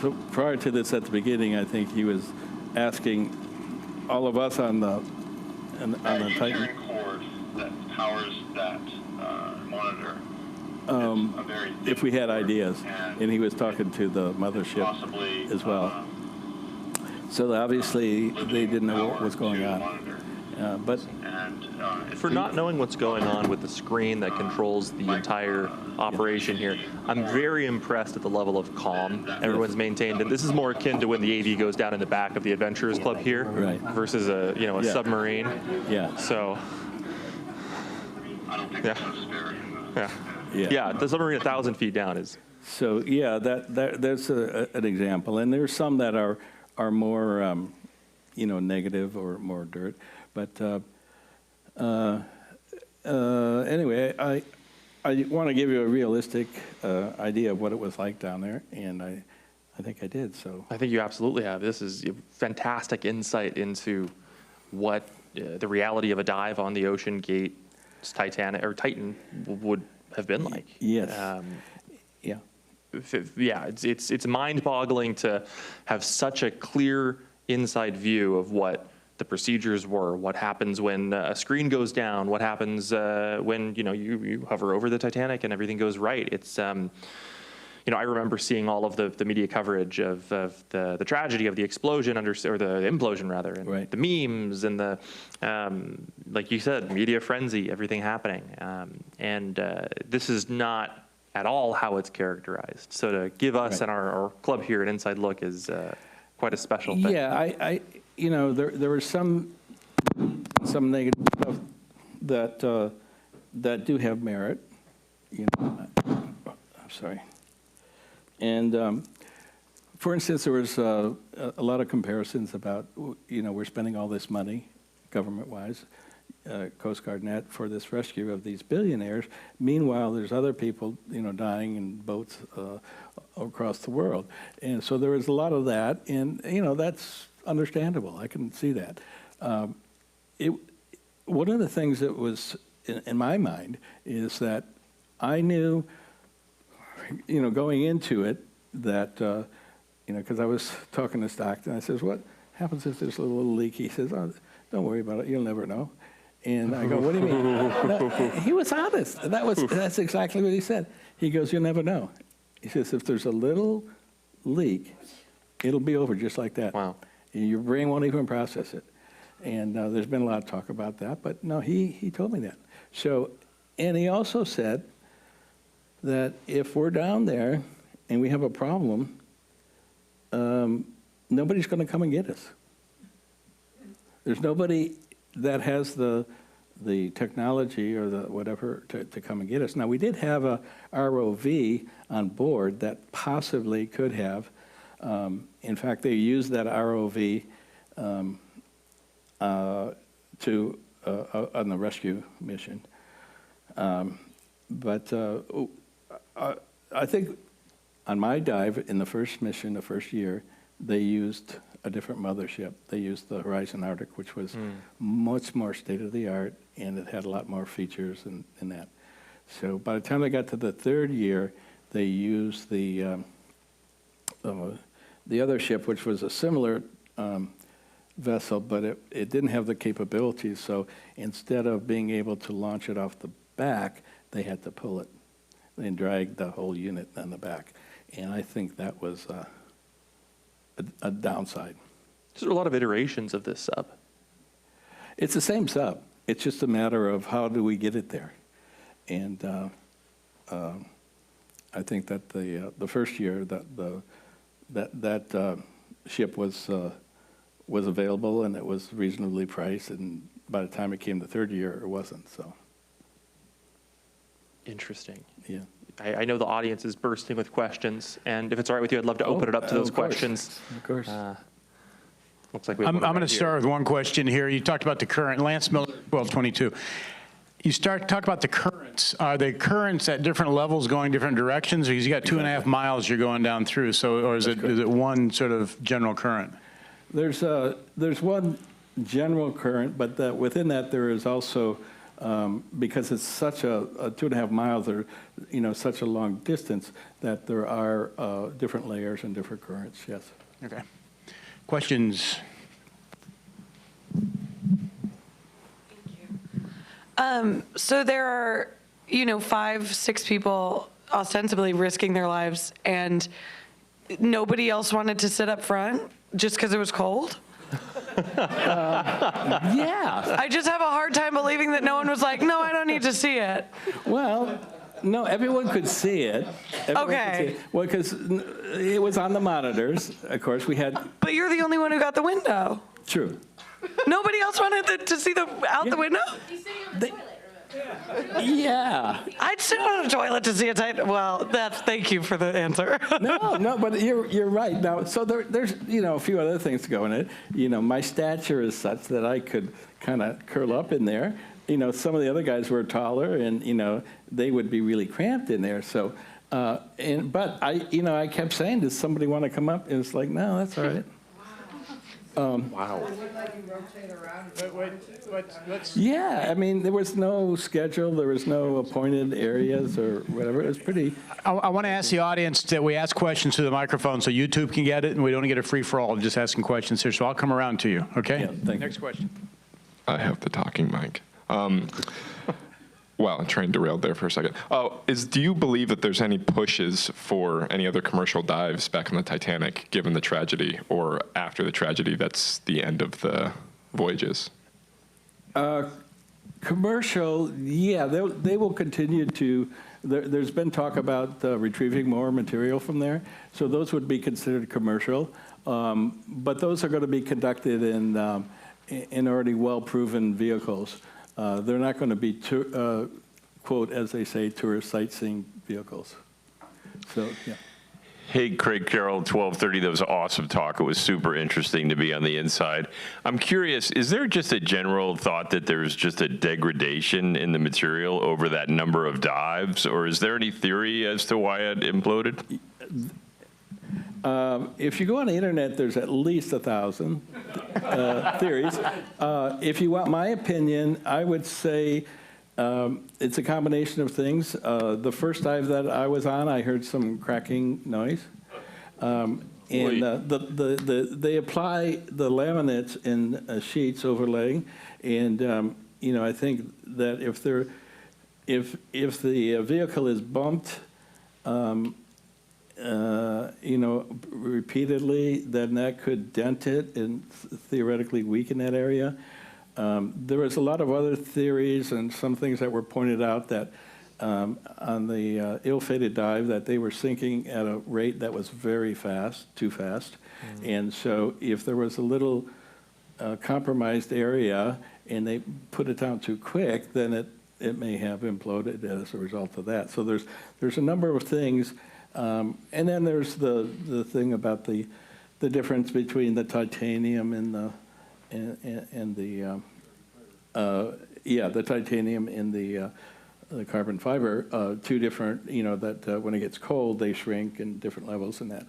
So prior to this, at the beginning, I think he was asking all of us on the Titan. Cord that powers that monitor. If we had ideas, and he was talking to the mothership Possibly as well. So obviously they didn't know what was going on. But For not knowing what's going on with the screen that controls the entire operation here, I'm very impressed at the level of calm everyone's maintained. And this is more akin to when the AV goes down in the back of the Adventurers Club here, Right. versus a Yeah. submarine. yeah, So, I don't think yeah, it's necessary. yeah, the submarine 1,000 feet down is. so yeah, that's an example. And there's some that are more negative or more dirt. But anyway, I want to give you a realistic idea of what it was like down there, and I think I did. So I think you absolutely have. This is fantastic insight into what the reality of a dive on the OceanGate Titanic or Titan would have been like. Yes. Yeah. Yeah, it's mind-boggling to have such a clear inside view of what the procedures were, what happens when a screen goes down, what happens when you hover over the Titanic and everything goes right. It's I remember seeing all of the media coverage of the tragedy of the explosion or the implosion rather, and right. the memes and the like you said, media frenzy, everything happening, and this is not at all how it's characterized. So to give us right. and our club here an inside look is quite a special thing. Yeah, I there was some negative stuff that do have merit. I'm sorry. And for instance, there was a lot of comparisons about we're spending all this money, government-wise, Coast Guard Net, for this rescue of these billionaires. Meanwhile, there's other people dying in boats across the world, and so there was a lot of that, and that's understandable. I can see that. One of the things that was in my mind is that I knew, going into it, that because I was talking to Stockton, I says, "What happens if there's a little leak?" He says, "Oh, don't worry about it. You'll never know." And I go, "What do you mean?" No, he was honest. That's exactly what he said. He goes, "You'll never know." He says, "If there's a little leak, it'll be over just like that. Wow. Your brain won't even process it." And there's been a lot of talk about that, but no, he told me that. So, and he also said that if we're down there and we have a problem, nobody's going to come and get us. There's nobody that has the technology or the whatever to come and get us. Now, we did have a ROV on board that possibly could have. In fact, they used that ROV on the rescue mission. But I think on my dive in the first mission, the first year, they used a different mothership. They used the Horizon Arctic, which was much more state-of-the-art, and it had a lot more features and that. So by the time I got to the third year, they used the other ship, which was a similar vessel, but it didn't have the capabilities. So instead of being able to launch it off the back, they had to pull it and drag the whole unit on the back. And I think that was a downside. There's a lot of iterations of this sub. It's the same sub. It's just a matter of how do we get it there. And I think that the first year that ship was available and it was reasonably priced, and by the time it came the third year, it wasn't. So. Interesting. Yeah. I know the audience is bursting with questions, and if it's all right with you, I'd love to open it up to those questions. Of course. Looks like we have I'm going to start with one question here. You talked about the current, Lance Miller, 1222. You talk about the currents. Are the currents at different levels going different directions? Because you got 2.5 miles you're going down through, so or is it one sort of general current? There's one general current, but within that there is also, because it's such a 2.5 miles, or such a long distance, that there are different layers and different currents. Yes. Okay. Questions? So there are, 5, 6 people ostensibly risking their lives, and nobody else wanted to sit up front just because it was cold? Yeah. I just have a hard time believing that no one was like, no, I don't need to see it. Well, no, everyone could see it. Okay. Well, because it was on the monitors. Of course, we had. But you're the only one who got the window. True. Nobody else wanted to see out the window? He's sitting on the toilet, remember? Yeah. I'd sit on a toilet to see a Titan. Well, thank you for the answer. No, but you're right. Now, so there's a few other things to go in it. My stature is such that I could kind of curl up in there. Some of the other guys were taller, and they would be really cramped in there. So, but I kept saying, does somebody want to come up? And it's like, no, that's all right. Wow. Yeah, I mean, there was no schedule, there was no appointed areas or whatever. It was pretty, I want to ask the audience that we ask questions through the microphone so YouTube can get it, and we don't get a free-for-all of just asking questions here. So I'll come around to you, okay? Yeah, thank you. Next question. I have the talking mic. Well, I'm trying to derail there for a second. Do you believe that there's any pushes for any other commercial dives back on the Titanic, given the tragedy, or after the tragedy, that's the end of the voyages? commercial, yeah, they will continue to, there's been talk about retrieving more material from there, so those would be considered commercial. But those are going to be conducted in already well-proven vehicles. They're not going to be, quote, as they say, tourist sightseeing vehicles. So, yeah. Hey, Craig Carroll, 1230. That was awesome talk. It was super interesting to be on the inside. I'm curious, is there just a general thought that there's just a degradation in the material over that number of dives, or is there any theory as to why it imploded? If you go on the internet, there's at least 1,000 theories. If you want my opinion, I would say it's a combination of things. The first dive that I was on, I heard some cracking noise. And they apply the laminates in sheets overlaying. And, you know, I think that if the vehicle is bumped, you know, repeatedly, then that could dent it and theoretically weaken that area. There was a lot of other theories and some things that were pointed out that on the ill-fated dive that they were sinking at a rate that was very fast, too fast. Mm-hmm. And so if there was a little compromised area and they put it down too quick, then it may have imploded as a result of that. So there's a number of things. And then there's the thing about the difference between the titanium and the the titanium and the carbon fiber, two different, you know, that when it gets cold, they shrink in different levels in that.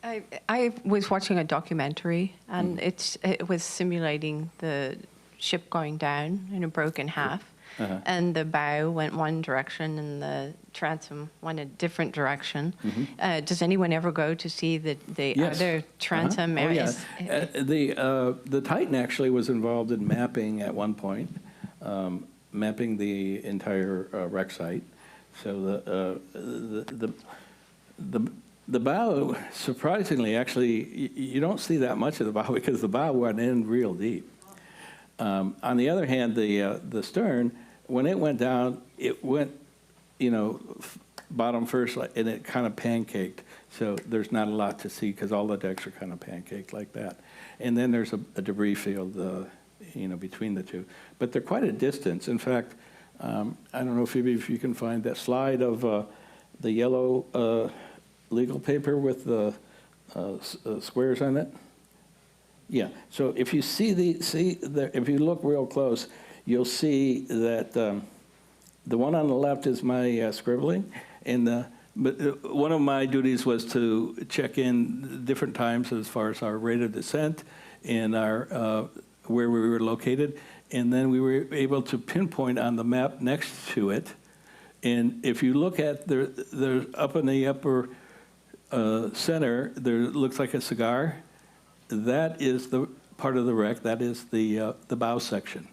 I was watching a documentary, and it was simulating the ship going down, and it broke in half. Uh-huh. And the bow went one direction and the transom went a different direction. Mm-hmm. Does anyone ever go to see the other transom areas? Yeah. The Titan actually was involved in mapping at one point, mapping the entire wreck site. So the bow, surprisingly, actually, you don't see that much of the bow because the bow went in real deep. On the other hand, the stern, when it went down, it went, you know, bottom first, and it kind of pancaked. So there's not a lot to see because all the decks are kind of pancaked like that. And then there's a debris field, you know, between the two. But they're quite a distance. In fact, I don't know, Phoebe, if you can find that slide of the yellow legal paper with the squares on it. Yeah, so if you if you look real close, you'll see that the one on the left is my scribbling, and but one of my duties was to check in different times as far as our rate of descent and our where we were located, and then we were able to pinpoint on the map next to it. And if you look at the up in the upper center, there looks like a cigar. That is the part of the wreck. That is the bow section.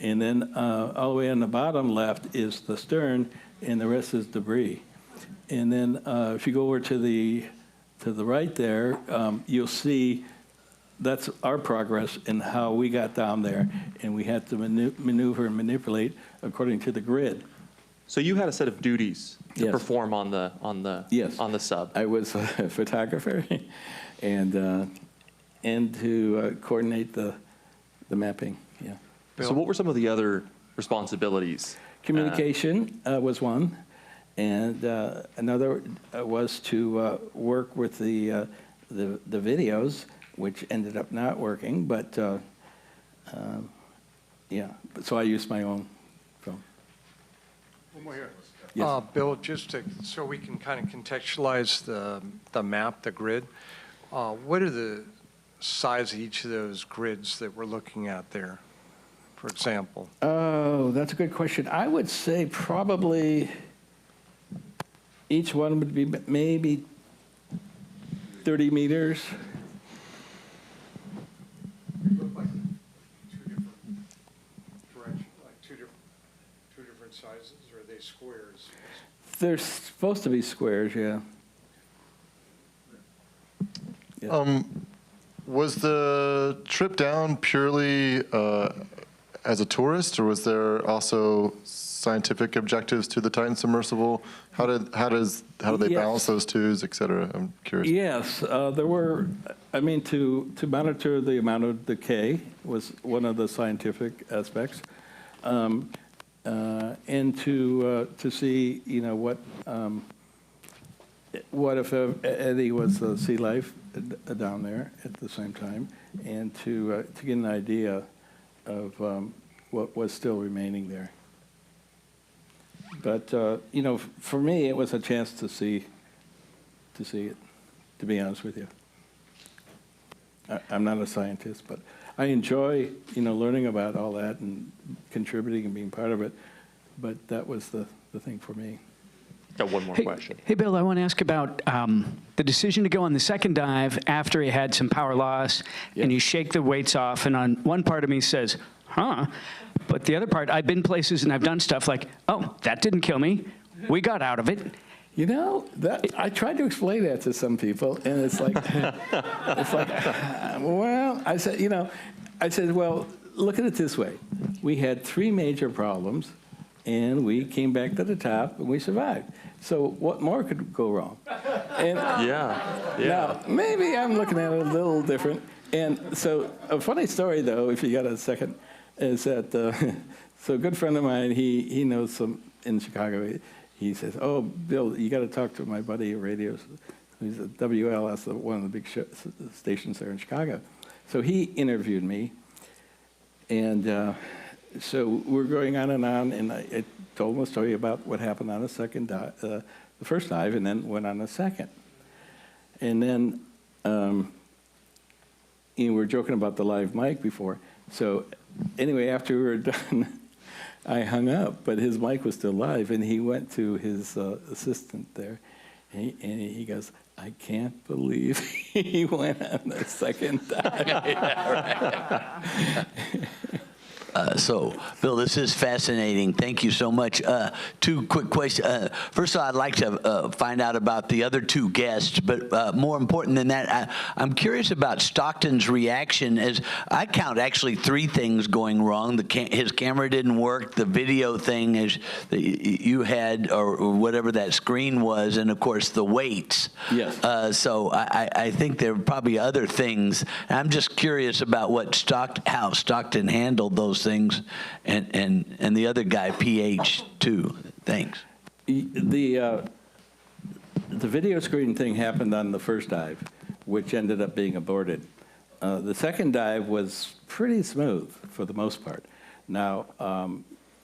And then all the way on the bottom left is the stern, and the rest is debris. And then if you go over to the right there, you'll see that's our progress and how we got down there, and we had to maneuver and manipulate according to the grid. So you had a set of duties to Yes. perform on the Yes. on the sub. I was a photographer, and to coordinate the mapping. Yeah. So what were some of the other responsibilities? Communication was one, and another was to work with the videos, which ended up not working. But yeah, so I used my own film. One more here. Yes. Bill, so we can kind of contextualize the map, the grid. What are the size of each of those grids that we're looking at there, for example? Oh, that's a good question. I would say probably each one would be maybe 30 meters. Look like two different sizes, or are they squares? They're supposed to be squares, yeah. Yeah. Was the trip down purely as a tourist, or was there also scientific objectives to the Titan submersible? How do they balance those two, et cetera? I'm curious. Yes, there were. I mean, to monitor the amount of decay was one of the scientific aspects, and to see, you know, what if any was sea life down there at the same time, and to get an idea of what was still remaining there. But you know, for me, it was a chance to see it. To be honest with you, I'm not a scientist, but I enjoy, you know, learning about all that and contributing and being part of it. But that was the thing for me. Got one more question. Hey, Bill, I want to ask about the decision to go on the second dive after he had some power loss, and you shake the weights off, and on one part of me says, huh? But the other part, I've been places and I've done stuff like, oh, that didn't kill me. We got out of it. You know, I tried to explain that to some people, and it's like, well, I said, well, look at it this way. We had 3 major problems, and we came back to the top, and we survived. So what more could go wrong? And now, maybe I'm looking at it a little different. And so a funny story, though, if you got a second, is that, so a good friend of mine, he knows some in Chicago. He says, oh, Bill, you got to talk to my buddy at radio. He's at WL, that's one of the big stations there in Chicago. So he interviewed me, and so we're going on, and I told him a story about what happened on the first dive, and then went on the second. And then we were joking about the live mic before. So anyway, after we were done, I hung up, but his mic was still live, and he went to his assistant there, and he goes, I can't believe he went on the second dive. So, Bill, this is fascinating. Thank you so much. 2 quick questions. First of all, I'd like to find out about the other 2 guests, but more important than that, I'm curious about Stockton's reaction. As I count actually 3 things going wrong. His camera didn't work, the video thing is you had, or whatever that screen was, and of course the weights. Yes. So I think there are probably other things. I'm just curious about how Stockton handled those things, and the other guy, PH, too. Thanks. The video screen thing happened on the first dive, which ended up being aborted. The second dive was pretty smooth for the most part. Now,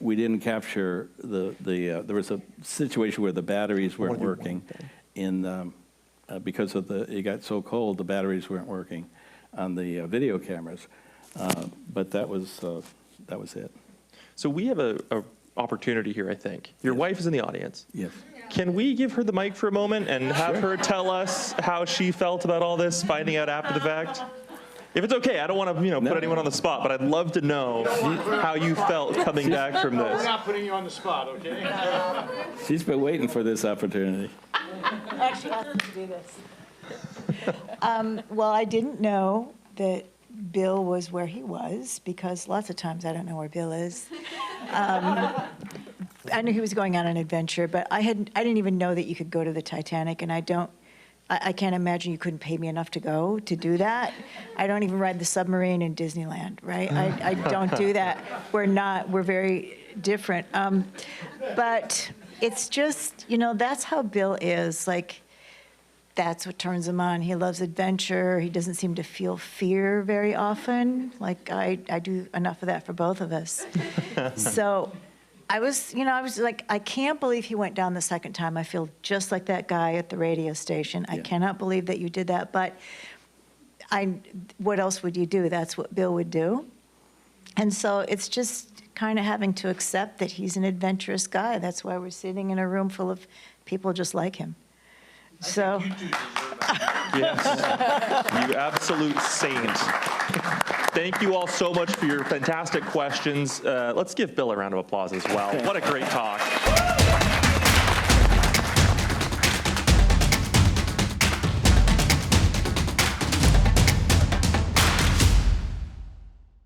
we didn't capture there was a situation where the batteries weren't working because it got so cold, the batteries weren't working on the video cameras. But that was it. So we have a opportunity here, I think. Your wife is in the audience. Yes. Can we give her the mic for a moment and have her tell us how she felt about all this, finding out after the fact? If it's okay, I don't want to put anyone on the spot, but I'd love to know how you felt coming back from this. We're not putting you on the spot, okay? She's been waiting for this opportunity. Actually, I have to do this. Well, I didn't know that Bill was where he was, because lots of times I don't know where Bill is. I knew he was going on an adventure, but I didn't even know that you could go to the Titanic, and I can't imagine you couldn't pay me enough to go to do that. I don't even ride the submarine in Disneyland, right? I don't do that. We're very different. But it's just, that's how Bill is. Like, that's what turns him on. He loves adventure. He doesn't seem to feel fear very often. Like, I do enough of that for both of us. So I was like, I can't believe he went down the second time. I feel just like that guy at the radio station. I cannot believe that you did that. But what else would you do? That's what Bill would do. And so it's just kind of having to accept that he's an adventurous guy. That's why we're sitting in a room full of people just like him. So. Yes, you absolute saint. Thank you all so much for your fantastic questions. Let's give Bill a round of applause as well. What a great talk.